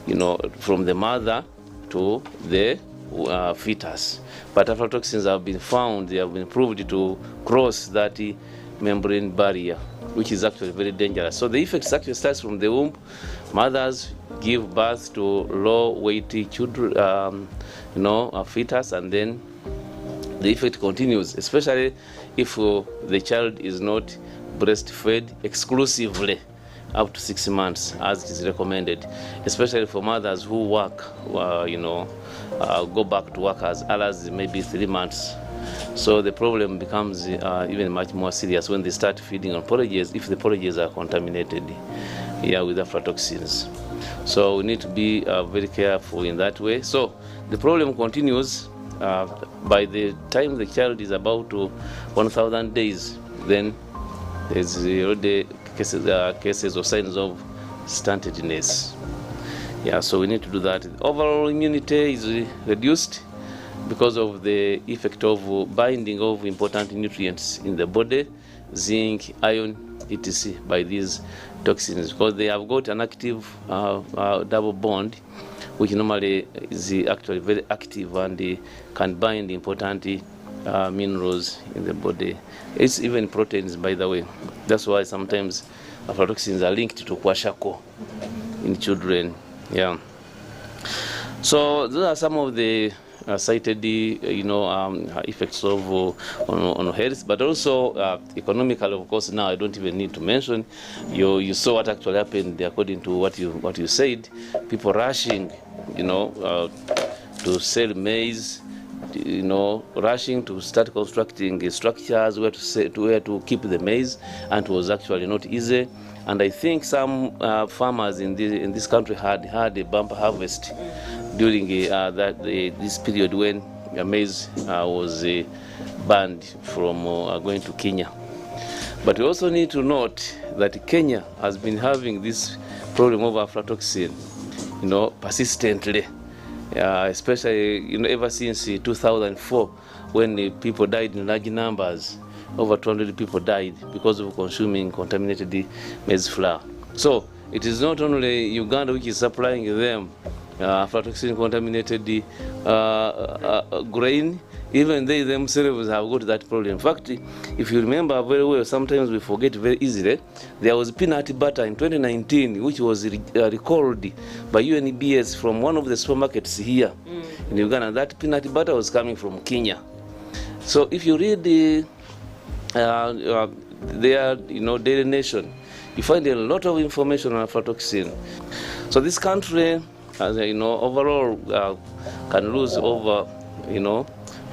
the mother to the fetus. But aflatoxins have been found, they have been proved to cross that membrane barrier, which is actually very dangerous. So the effect actually starts from the womb. Mothers give birth to low-weight children, fetus, and then the effect continues, especially if the child is not breastfed exclusively up to 6 months, as it is recommended, especially for mothers who work, go back to work as early as maybe 3 months. So the problem becomes even much more serious when they start feeding on porridges, if the porridges are contaminated with aflatoxins. So we need to be very careful in that way. So the problem continues. By the time the child is about to 1,000 days, then there's already cases or signs of stuntedness. So we need to do that. Overall immunity is reduced because of the effect of binding of important nutrients in the body, zinc, iron, etc., by these toxins, because they have got an active double bond, which normally is actually very active and can bind important minerals in the body. It's even proteins, by the way. That's why sometimes aflatoxins are linked to kwashiorkor in children. So those are some of the cited effects of on health, but also economical. Of course, now I don't even need to mention. You saw what actually happened according to what you said. People rushing, to sell maize, rushing to start constructing structures where to keep the maize, and it was actually not easy. And I think some farmers in this country had a bumper harvest during this period when maize was banned from going to Kenya. But we also need to note that Kenya has been having this problem of aflatoxin, persistently, especially ever since 2004, when people died in large numbers. Over 200 people died because of consuming contaminated maize flour. So it is not only Uganda which is supplying them aflatoxin contaminated grain. Even they themselves have got that problem. In fact, if you remember very well, sometimes we forget very easily, there was peanut butter in 2019 which was recalled by UNBS from one of the supermarkets here in Uganda. That peanut butter was coming from Kenya. So if you read their Daily Nation, you find a lot of information on aflatoxin. So this country, overall can lose over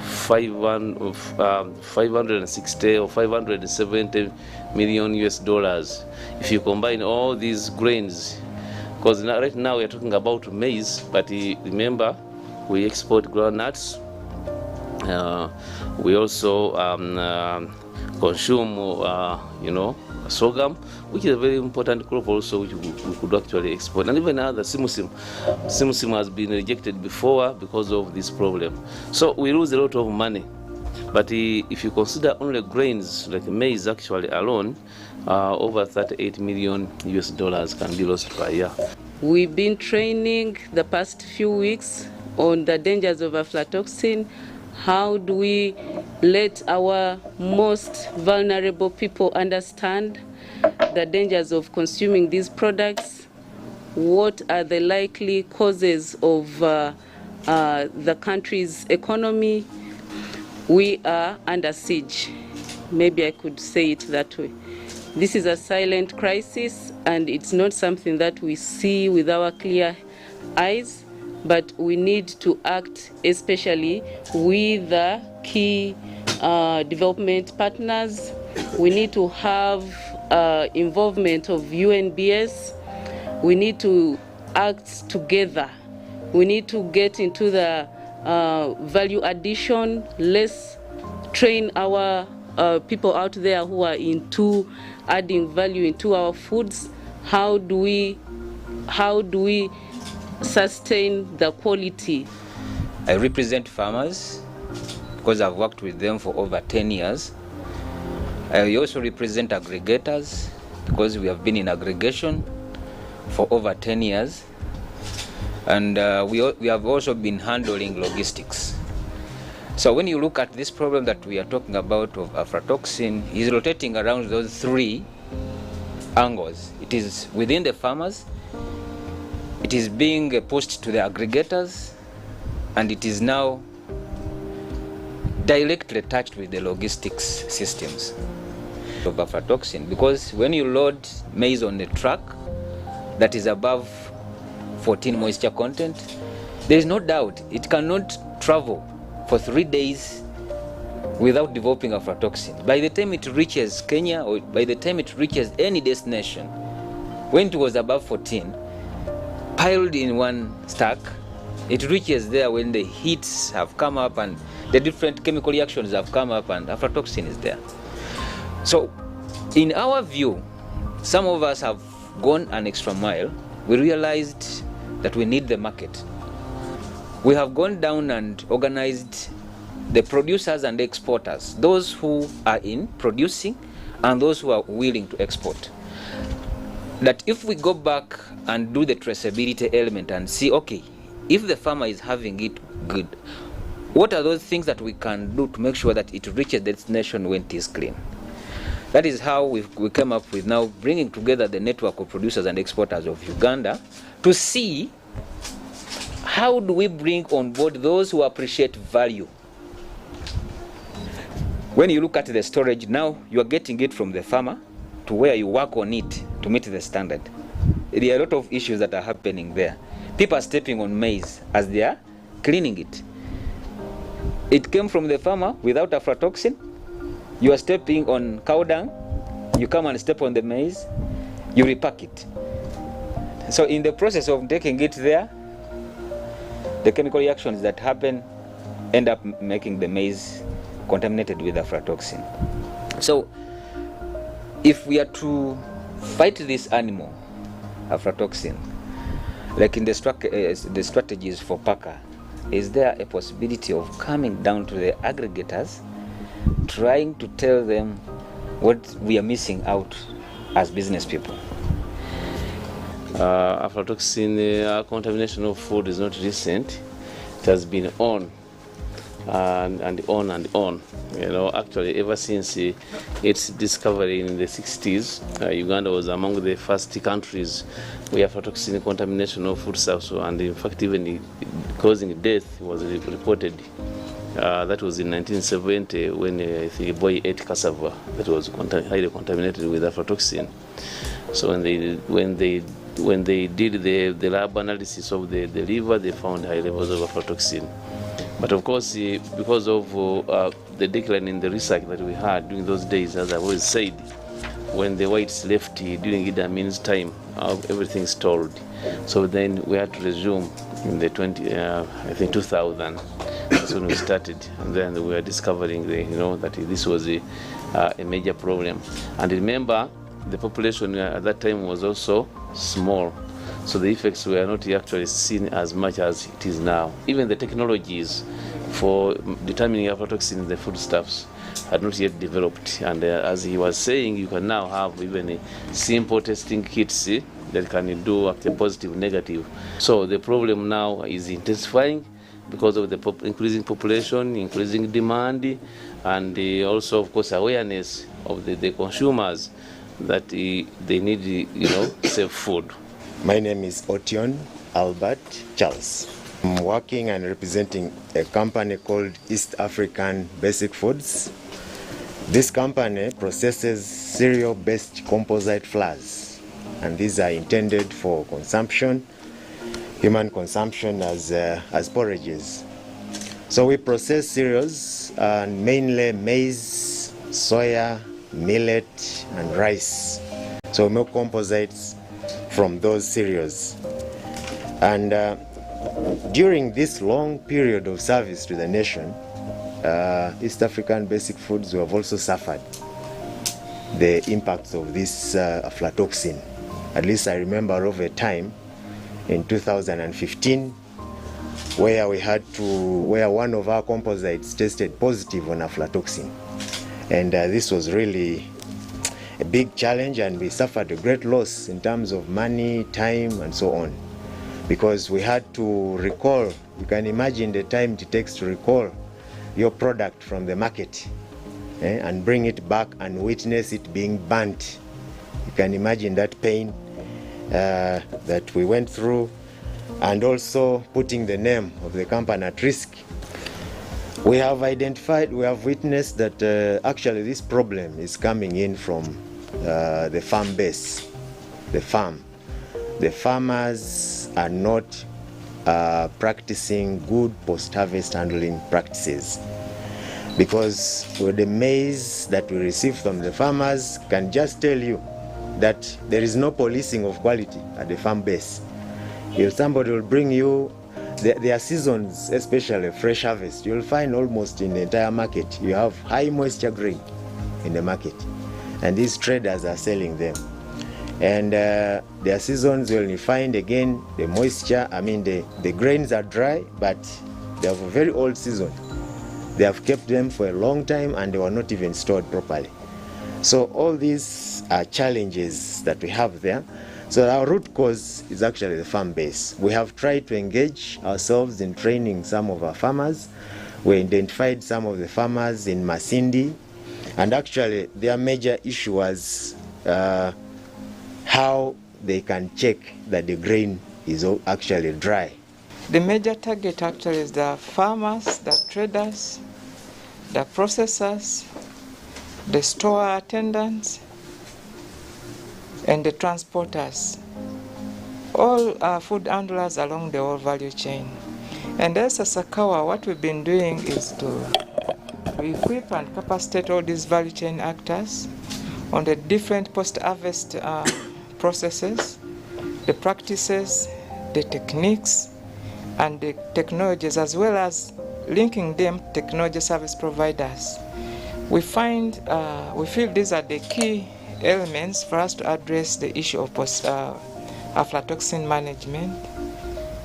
560 or 570 million US dollars if you combine all these grains, because right now we are talking about maize, but remember we export groundnuts. We also consume sorghum, which is a very important crop also, which we could actually export. And even other simsim has been rejected before because of this problem. So we lose a lot of money. But if you consider only grains like maize actually alone, over 38 million US dollars can be lost per year. We've been training the past few weeks on the dangers of aflatoxin. How do we let our most vulnerable people understand the dangers of consuming these products? What are the likely causes of the country's economy? We are under siege. Maybe I could say it that way. This is a silent crisis, and it's not something that we see with our clear eyes. But we need to act, especially with the key development partners. We need to have involvement of UNBS. We need to act together. We need to get into the value addition. Let's train our people out there who are into adding value into our foods. How do we sustain the quality? I represent farmers because I've worked with them for over 10 years. I also represent aggregators because we have been in aggregation for over 10 years. And we have also been handling logistics. So when you look at this problem that we are talking about of aflatoxin, is rotating around those three angles. It is within the farmers, it is being pushed to the aggregators, and it is now directly touched with the logistics systems of aflatoxin. Because when you load maize on a truck that is above 14 moisture content, there is no doubt it cannot travel for 3 days without developing aflatoxin. By the time it reaches Kenya, or by the time it reaches any destination, when it was above 14, piled in one stack, it reaches there when the heats have come up and the different chemical reactions have come up and aflatoxin is there. So in our view, some of us have gone an extra mile. We realized that we need the market. We have gone down and organized the producers and exporters, those who are in producing and those who are willing to export. That if we go back and do the traceability element and see, okay, if the farmer is having it good, what are those things that we can do to make sure that it reaches the destination when it is clean? That is how we came up with now bringing together the network of producers and exporters of Uganda to see how do we bring on board those who appreciate value. When you look at the storage now, you are getting it from the farmer to where you work on it to meet the standard. There are a lot of issues that are happening there. People are stepping on maize as they are cleaning it. It came from the farmer without aflatoxin. You are stepping on cow dung. You come and step on the maize. you repack it. So in the process of taking it there, the chemical reactions that happen end up making the maize contaminated with aflatoxin. So if we are to fight this animal, aflatoxin, like in the strategies for packer, is there a possibility of coming down to the aggregators, trying to tell them what we are missing out as business people? Aflatoxin contamination of food is not recent. It has been on and on and on. You know, actually, ever since its discovery in the 60s, Uganda was among the first countries where aflatoxin contamination of foodstuffs, and in fact, even causing death was reported. That was in 1970 when I think a boy ate cassava that was highly contaminated with aflatoxin. So when they did the lab analysis of the liver, they found high levels of aflatoxin. But of course, because of the decline in the research that we had during those days, as I always said, when the whites left during Idi Amin's time, everything stalled. So then we had to resume in the 2000. That's when we started, and then we were discovering that this was a major problem. And remember, the population at that time was also small, so the effects were not actually seen as much as it is now. Even the technologies for determining aflatoxin in the foodstuffs had not yet developed, and as he was saying, you can now have even simple testing kits that can do a positive, negative. So the problem now is intensifying because of the increasing population, increasing demand, and also, of course, awareness of the consumers that they need, safe food. My name is Otion Albert Charles. I'm working and representing a company called East African Basic Foods. This company processes cereal-based composite flours, and these are intended for consumption, human consumption as porridges. So we process cereals, mainly maize, soya, millet, and rice. So we make composites from those cereals. And during this long period of service to the nation, East African Basic Foods have also suffered the impacts of this aflatoxin. At least I remember of a time in 2015 where where one of our composites tested positive on aflatoxin. And this was really a big challenge, and we suffered a great loss in terms of money, time, and so on, because we had to recall. You can imagine the time it takes to recall your product from the market and bring it back and witness it being burnt. You can imagine that pain that we went through, and also putting the name of the company at risk. We have witnessed that actually this problem is coming in from the farm base, the farm. The farmers are not practicing good post-harvest handling practices, because with the maize that we receive from the farmers can just tell you that there is no policing of quality at the farm base. If somebody will bring you their seasons, especially fresh harvest, you'll find almost in the entire market you have high moisture grain in the market, and these traders are selling them. And their seasons, you'll find again the moisture, the grains are dry, but they have a very old season. They have kept them for a long time and they were not even stored properly. So all these are challenges that we have there. So our root cause is actually the farm base. We have tried to engage ourselves in training some of our farmers. We identified some of the farmers in Masindi, and actually their major issue was how they can check that the grain is actually dry. The major target actually is the farmers, the traders, the processors, the store attendants, and the transporters. All are food handlers along the whole value chain. And as a Sakawa, what we've been doing is to equip and capacitate all these value chain actors on the different post-harvest processes, the practices, the techniques, and the technologies, as well as linking them to technology service providers. We feel these are the key elements for us to address the issue of aflatoxin management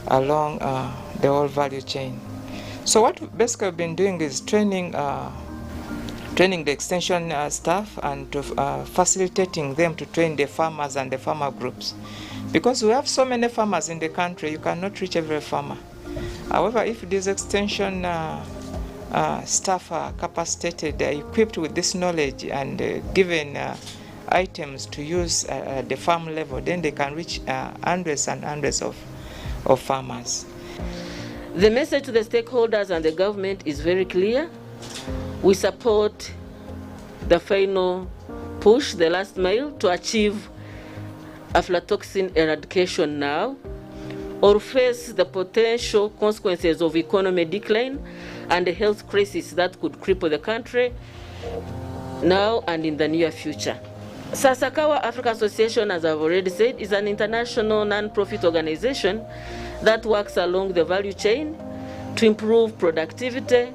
along the whole value chain. So what basically we've been doing is training the extension staff and facilitating them to train the farmers and the farmer groups. Because we have so many farmers in the country, you cannot reach every farmer. However, if these extension staff are capacitated, they're equipped with this knowledge and given items to use at the farm level, then they can reach hundreds and hundreds of farmers. The message to the stakeholders and the government is very clear. We support the final push, the last mile, to achieve aflatoxin eradication now, or face the potential consequences of economic decline and the health crisis that could cripple the country now and in the near future. Sasakawa Africa Association, as I've already said, is an international non-profit organization that works along the value chain to improve productivity.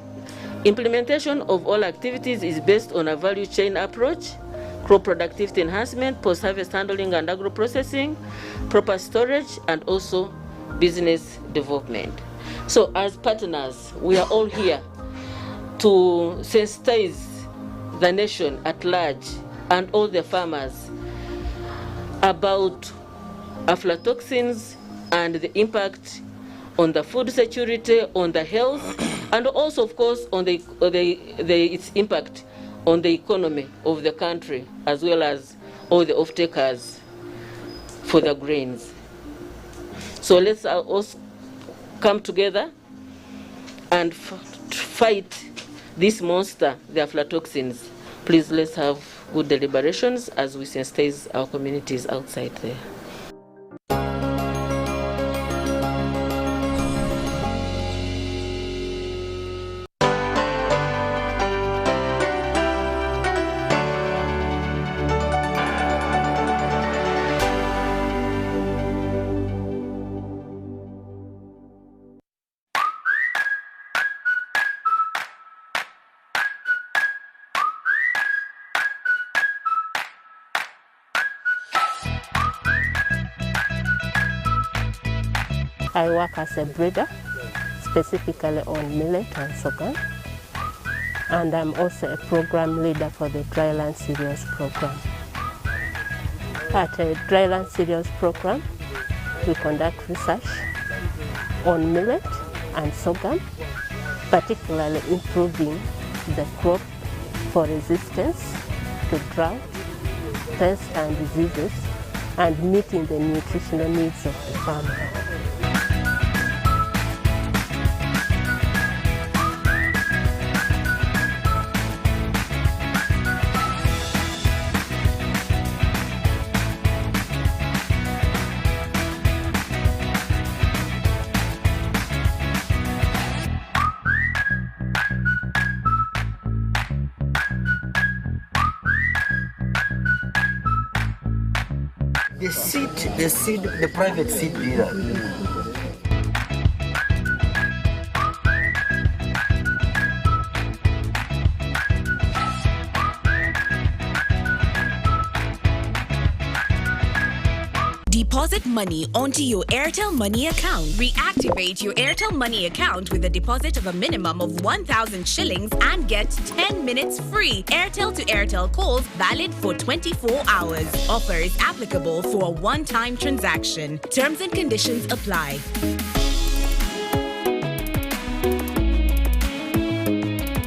Implementation of all activities is based on a value chain approach: crop productivity enhancement, post-harvest handling and agro-processing, proper storage, and also business development. So as partners, we are all here to sensitize the nation at large and all the farmers about aflatoxins and the impact on the food security, on the health, and also, of course, on its impact on the economy of the country, as well as all the off-takers for the grains. So let's also come together and fight this monster, the aflatoxins. Please, let's have good deliberations as we sensitize our communities outside there. I work as a breeder, specifically on millet and sorghum, and I'm also a program leader for the dryland cereals program. At a dryland cereals program, we conduct research on millet and sorghum, particularly improving the crop for resistance to drought, pests and diseases, and meeting the nutritional needs of the farmer. The private seed dealer. Deposit money onto your Airtel Money account. Reactivate your Airtel Money account with a deposit of a minimum of 1,000 shillings and get 10 minutes free Airtel to Airtel calls valid for 24 hours. Offer is applicable for a one-time transaction. Terms and conditions apply.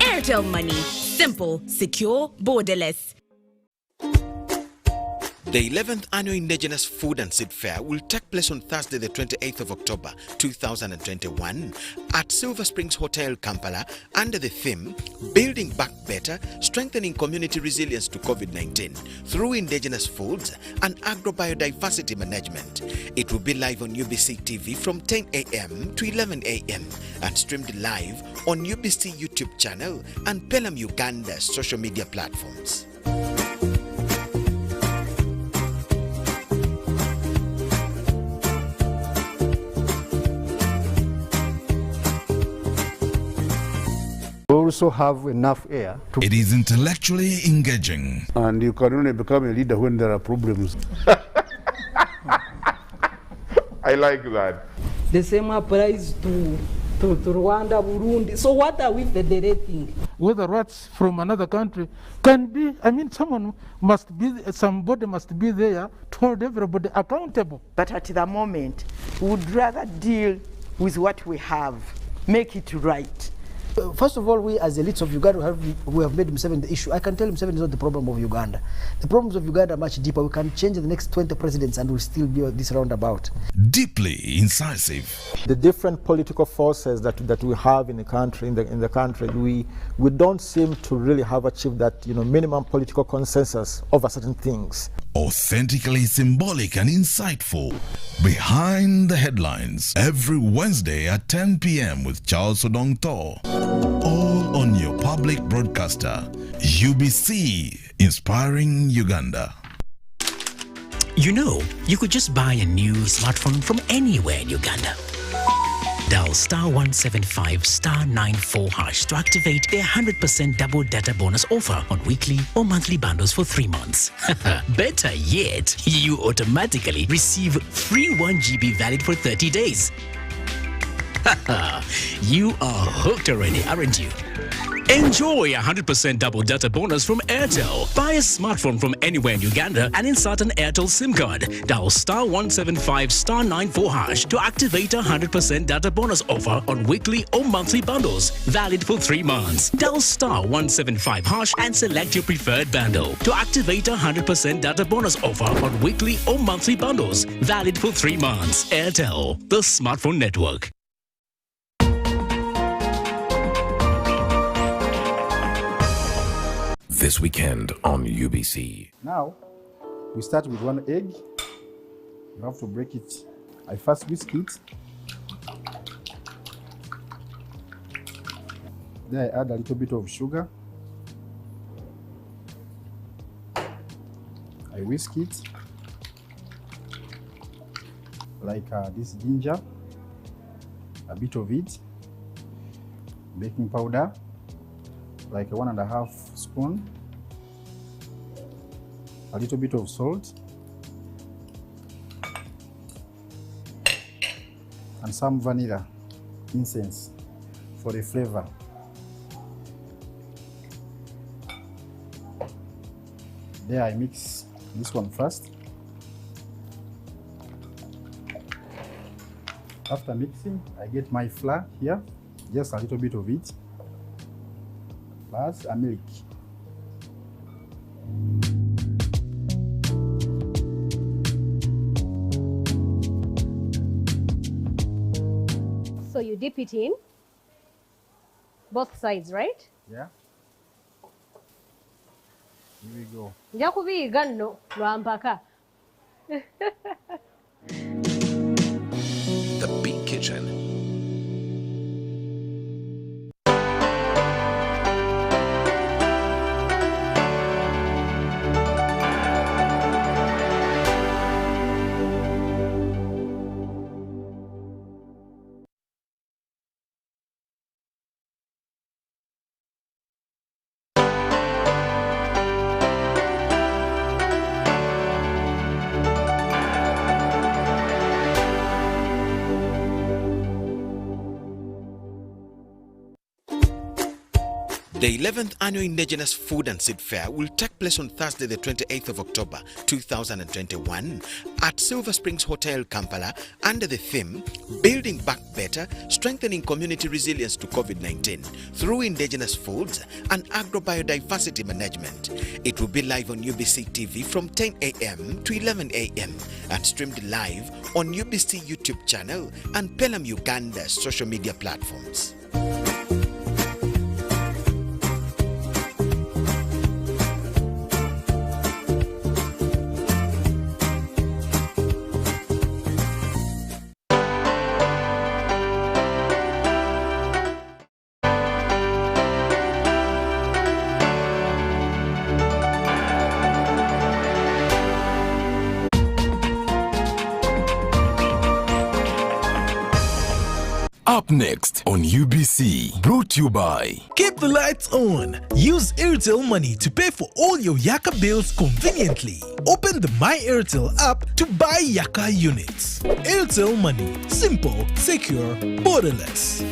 Airtel Money. Simple, secure, borderless. The 11th Annual Indigenous Food and Seed Fair will take place on Thursday, the 28th of October, 2021 at Silver Springs Hotel, Kampala, under the theme, Building Back Better, Strengthening Community Resilience to COVID-19 through Indigenous Foods and Agro-Biodiversity Management. It will be live on UBC TV from 10 a.m. to 11 a.m. and streamed live on UBC YouTube channel and Pelham Uganda's social media platforms. also have enough air. It is intellectually engaging. And you can only become a leader when there are problems. I like that. The same applies to Rwanda, Burundi. So what are we federating? Whether rats from another country can be, I mean, somebody must be there to hold everybody accountable. But at the moment, we would rather deal with what we have, make it right. First of all, we as elites of Uganda, we have made Museveni the issue. I can tell Museveni is not the problem of Uganda. The problems of Uganda are much deeper. We can change the next 20 presidents and we'll still be on this roundabout. Deeply incisive. The different political forces that we have in the country, we don't seem to really have achieved that minimum political consensus over certain things. Authentically symbolic and insightful. Behind the Headlines, every Wednesday at 10 p.m. with Charles Odong Thor. All on your public broadcaster, UBC, inspiring Uganda. You know, you could just buy a new smartphone from anywhere in Uganda. Dial *175 *94 hash to activate their 100% double data bonus offer on weekly or monthly bundles for 3 months. Better yet, you automatically receive free 1 GB valid for 30 days. You are hooked already, aren't you? Enjoy 100% double data bonus from Airtel. Buy a smartphone from anywhere in Uganda and insert an Airtel SIM card. Dial *175 *94 hash to activate a 100% data bonus offer on weekly or monthly bundles, valid for 3 months. Dial *175 hash and select your preferred bundle to activate a 100% data bonus offer on weekly or monthly bundles, valid for 3 months. Airtel, the smartphone network. This weekend on UBC. Now, we start with 1 egg. You have to break it. I first whisk it. Then I add a little bit of sugar. I whisk it. Like this ginger, a bit of it. Baking powder, like 1.5 spoon, a little bit of salt, and some vanilla essence for the flavor. There I mix this one first. After mixing, I get my flour here, just a little bit of it, plus a milk. So you dip it in both sides, right? Yeah. Here we go. Nja kubiyiga nno lwampaka. The Big Kitchen. The 11th Annual Indigenous Food and Seed Fair will take place on Thursday, the 28th of October, 2021 at Silver Springs Hotel, Kampala, under the theme, Building Back Better, Strengthening Community Resilience to COVID-19 through Indigenous Foods and Agrobiodiversity Management. It will be live on UBC TV from 10 a.m. to 11 a.m. and streamed live on UBC YouTube channel and Pelham Uganda's social media platforms. Up next on UBC, brought to you by Keep the lights on. Use Airtel Money to pay for all your Yaka bills conveniently. Open the My Airtel app to buy Yaka units. Airtel Money. Simple, secure, borderless.